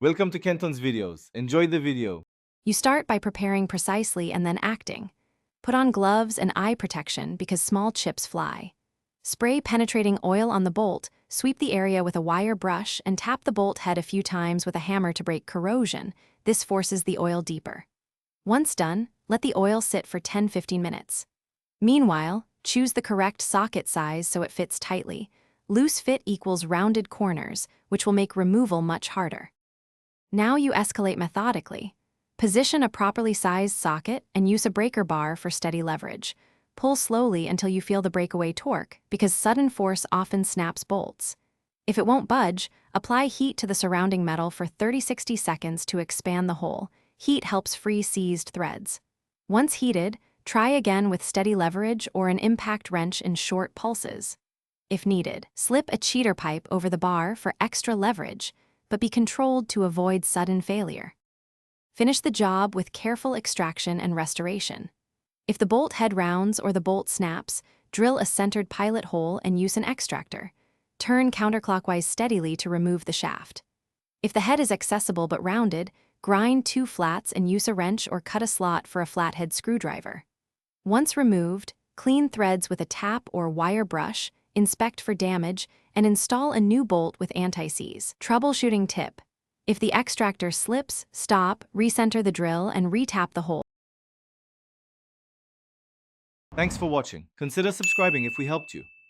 Welcome to Kenton's videos. Enjoy the video. You start by preparing precisely and then acting. Put on gloves and eye protection because small chips fly. Spray penetrating oil on the bolt, sweep the area with a wire brush, and tap the bolt head a few times with a hammer to break corrosion. This forces the oil deeper. Once done, let the oil sit for 10-15 minutes. Meanwhile, choose the correct socket size so it fits tightly. Loose fit equals rounded corners, which will make removal much harder. Now you escalate methodically. Position a properly sized socket and use a breaker bar for steady leverage. Pull slowly until you feel the breakaway torque, because sudden force often snaps bolts. If it won't budge, apply heat to the surrounding metal for 30-60 seconds to expand the hole. Heat helps free seized threads. Once heated, try again with steady leverage or an impact wrench in short pulses. If needed, slip a cheater pipe over the bar for extra leverage, but be controlled to avoid sudden failure. Finish the job with careful extraction and restoration. If the bolt head rounds or the bolt snaps, drill a centered pilot hole and use an extractor. Turn counterclockwise steadily to remove the shaft. If the head is accessible but rounded, grind 2 flats and use a wrench or cut a slot for a flathead screwdriver. Once removed, clean threads with a tap or wire brush, inspect for damage, and install a new bolt with anti-seize. Troubleshooting tip: if the extractor slips, stop, recenter the drill, and re-tap the hole. Thanks for watching. Consider subscribing if we helped you.